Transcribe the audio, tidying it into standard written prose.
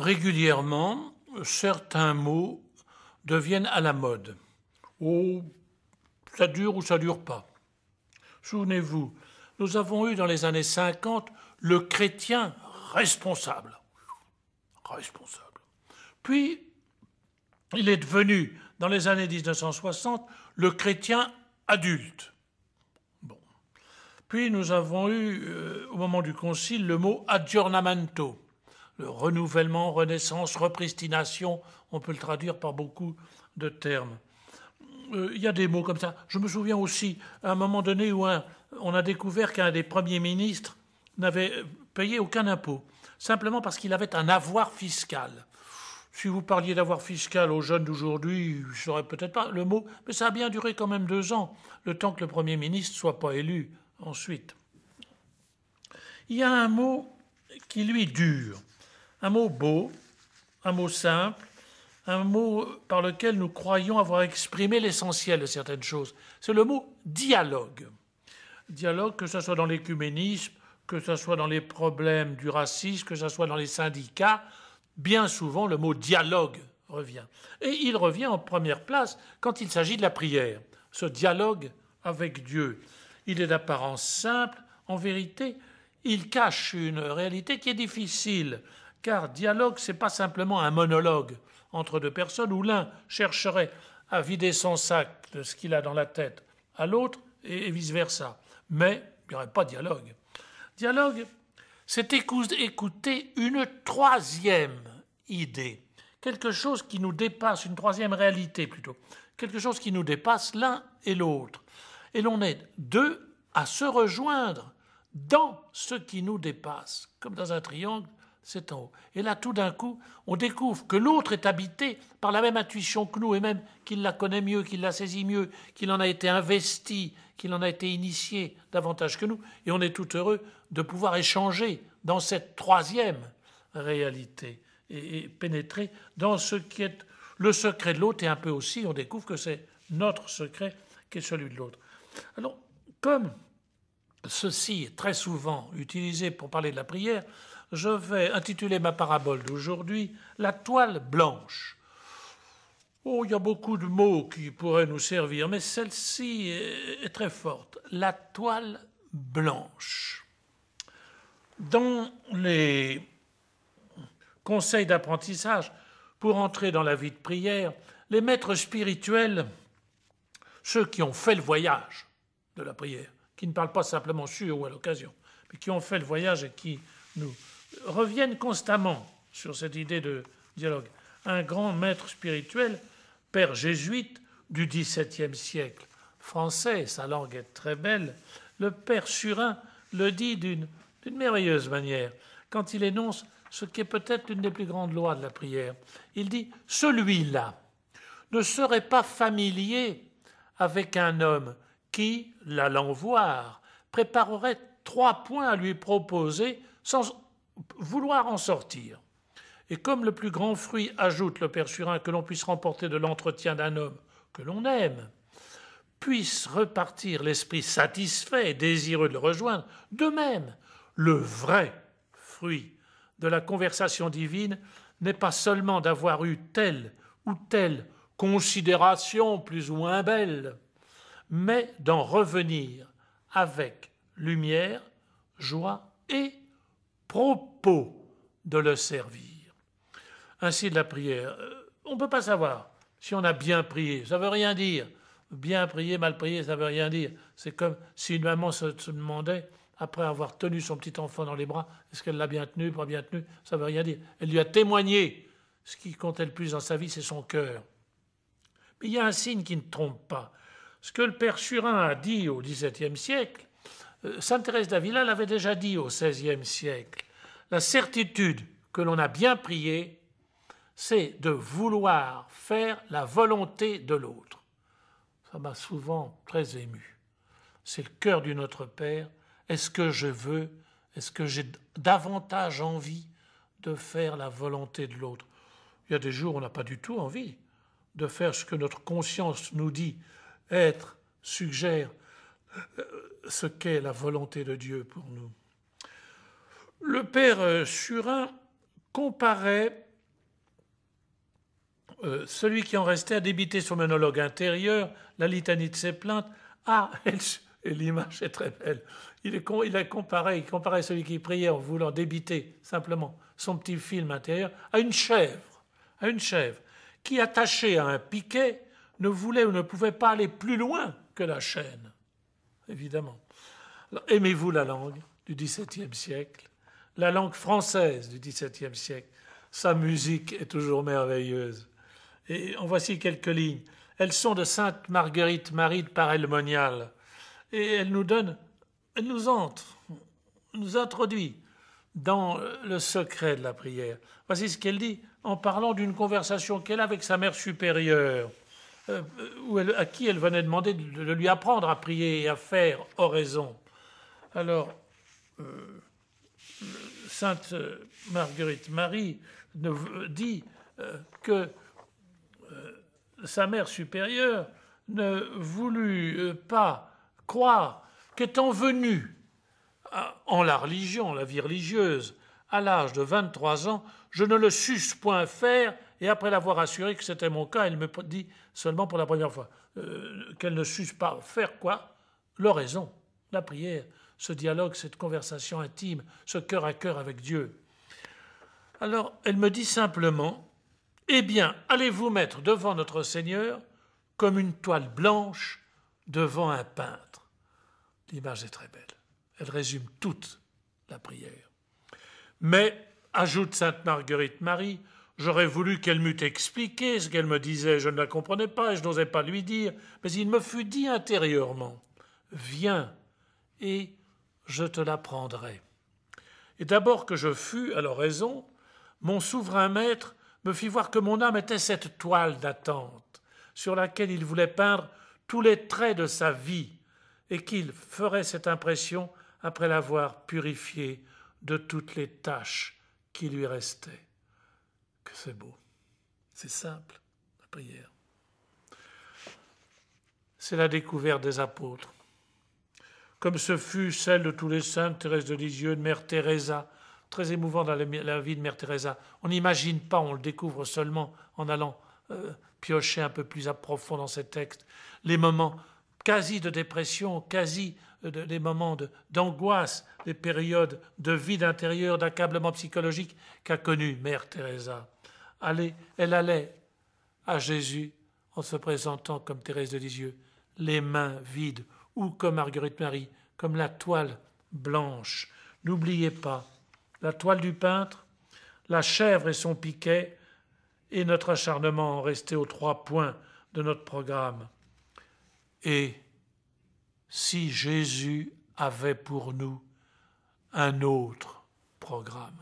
régulièrement, certains mots deviennent à la mode. Oh, ça dure ou ça dure pas. Souvenez-vous, nous avons eu dans les années 50 le chrétien responsable. Responsable. Puis, il est devenu, dans les années 1960, le chrétien adulte. Bon. Puis nous avons eu, au moment du concile, le mot aggiornamento, le renouvellement, renaissance, repristination, on peut le traduire par beaucoup de termes. Il y a des mots comme ça. Je me souviens aussi, à un moment donné, où on a découvert qu'un des premiers ministres n'avait payé aucun impôt, simplement parce qu'il avait un avoir fiscal. Si vous parliez d'avoir fiscal aux jeunes d'aujourd'hui, je ne saurais peut-être pas le mot, mais ça a bien duré quand même 2 ans, le temps que le Premier ministre ne soit pas élu ensuite. Il y a un mot qui lui dure, un mot beau, un mot simple, un mot par lequel nous croyons avoir exprimé l'essentiel de certaines choses. C'est le mot dialogue. Dialogue, que ce soit dans l'écuménisme, que ce soit dans les problèmes du racisme, que ce soit dans les syndicats, bien souvent, le mot dialogue revient. Et il revient en première place quand il s'agit de la prière, ce dialogue avec Dieu. Il est d'apparence simple, en vérité, il cache une réalité qui est difficile, car dialogue, ce n'est pas simplement un monologue entre 2 personnes où l'un chercherait à vider son sac de ce qu'il a dans la tête à l'autre et vice-versa. Mais il n'y aurait pas de dialogue. Dialogue, c'est écouter une 3e idée, quelque chose qui nous dépasse, une 3e réalité plutôt, quelque chose qui nous dépasse l'un et l'autre. Et l'on est 2 à se rejoindre dans ce qui nous dépasse, comme dans un triangle, c'est en haut. Et là, tout d'un coup, on découvre que l'autre est habité par la même intuition que nous, et même qu'il la connaît mieux, qu'il la saisit mieux, qu'il en a été investi, qu'il en a été initié davantage que nous. Et on est tout heureux de pouvoir échanger dans cette 3e réalité et pénétrer dans ce qui est le secret de l'autre. Et un peu aussi, on découvre que c'est notre secret qui est celui de l'autre. Alors, comme ceci est très souvent utilisé pour parler de la prière, je vais intituler ma parabole d'aujourd'hui « La toile blanche ». Oh, il y a beaucoup de mots qui pourraient nous servir, mais celle-ci est très forte. La toile blanche. Dans les conseils d'apprentissage pour entrer dans la vie de prière, les maîtres spirituels, ceux qui ont fait le voyage de la prière, qui ne parlent pas simplement sur ou à l'occasion, mais qui ont fait le voyage et qui nous reviennent constamment sur cette idée de dialogue. Un grand maître spirituel, père jésuite du XVIIe siècle, français, sa langue est très belle, le père Surin le dit d'une merveilleuse manière, quand il énonce ce qui est peut-être l'une des plus grandes lois de la prière. Il dit « Celui-là ne serait pas familier avec un homme qui, l'allant voir, préparerait 3 points à lui proposer sans vouloir en sortir. Et comme le plus grand fruit, ajoute le père Surin, que l'on puisse remporter de l'entretien d'un homme que l'on aime, puisse repartir l'esprit satisfait et désireux de le rejoindre, de même, le vrai fruit de la conversation divine n'est pas seulement d'avoir eu telle ou telle considération plus ou moins belle, mais d'en revenir avec lumière, joie et propos de le servir. Ainsi de la prière. On ne peut pas savoir si on a bien prié. Ça ne veut rien dire. Bien prier, mal prier, ça ne veut rien dire. C'est comme si une maman se demandait, après avoir tenu son petit enfant dans les bras, est-ce qu'elle l'a bien tenu, pas bien tenu, ça ne veut rien dire. Elle lui a témoigné. Ce qui comptait le plus dans sa vie, c'est son cœur. Mais il y a un signe qui ne trompe pas. Ce que le père Surin a dit au XVIIe siècle, sainte Thérèse d'Avila l'avait déjà dit au XVIe siècle. La certitude que l'on a bien prié, c'est de vouloir faire la volonté de l'autre. Ça m'a souvent très ému. C'est le cœur du Notre Père. Est-ce que je veux, est-ce que j'ai davantage envie de faire la volonté de l'autre? Il y a des jours où on n'a pas du tout envie de faire ce que notre conscience nous dit être, suggère ce qu'est la volonté de Dieu pour nous. Le père Surin comparait celui qui en restait a débité son monologue intérieur, la litanie de ses plaintes. Ah, et l'image est très belle. Il comparait celui qui priait en voulant débiter simplement son petit film intérieur à une chèvre qui, attachée à un piquet, ne voulait ou ne pouvait pas aller plus loin que la chaîne, évidemment. Alors, aimez-vous la langue du XVIIe siècle, la langue française du XVIIe siècle? Sa musique est toujours merveilleuse. Et en voici quelques lignes. Elles sont de sainte Marguerite Marie de Parelmonial. Et elle nous introduit dans le secret de la prière. Voici ce qu'elle dit en parlant d'une conversation qu'elle a avec sa mère supérieure, à qui elle venait demander de lui apprendre à prier et à faire oraison. Alors, sainte Marguerite Marie dit que sa mère supérieure ne voulut pas croire qu'étant venue en la religion, la vie religieuse, à l'âge de 23 ans, je ne le susse point faire, et après l'avoir assuré que c'était mon cas, elle me dit seulement pour la première fois qu'elle ne susse pas faire quoi? L'oraison, la prière, ce dialogue, cette conversation intime, ce cœur à cœur avec Dieu. Alors, elle me dit simplement, eh bien, allez vous mettre devant notre Seigneur comme une toile blanche devant un peintre. L'image est très belle. Elle résume toute la prière. Mais, ajoute sainte Marguerite Marie, j'aurais voulu qu'elle m'eût expliqué ce qu'elle me disait. Je ne la comprenais pas et je n'osais pas lui dire, mais il me fut dit intérieurement, viens et je te l'apprendrai. Et d'abord que je fus à l'oraison, mon souverain maître me fit voir que mon âme était cette toile d'attente sur laquelle il voulait peindre tous les traits de sa vie et qu'il ferait cette impression après l'avoir purifiée de toutes les tâches qui lui restaient. Que c'est beau, c'est simple, la prière. C'est la découverte des apôtres. Comme ce fut celle de tous les saints, Thérèse de Lisieux, de Mère Teresa, très émouvant dans la vie de Mère Teresa. On n'imagine pas, on le découvre seulement en allant piocher un peu plus à profond dans ces textes. Les moments quasi de dépression, des moments d'angoisse, des périodes de vide intérieur, d'accablement psychologique qu'a connu Mère Teresa. Elle allait à Jésus en se présentant comme Thérèse de Lisieux, les mains vides, ou comme Marguerite Marie, comme la toile blanche. N'oubliez pas, la toile du peintre, la chèvre et son piquet, et notre acharnement en rester aux 3 points de notre programme. Et si Jésus avait pour nous un autre programme.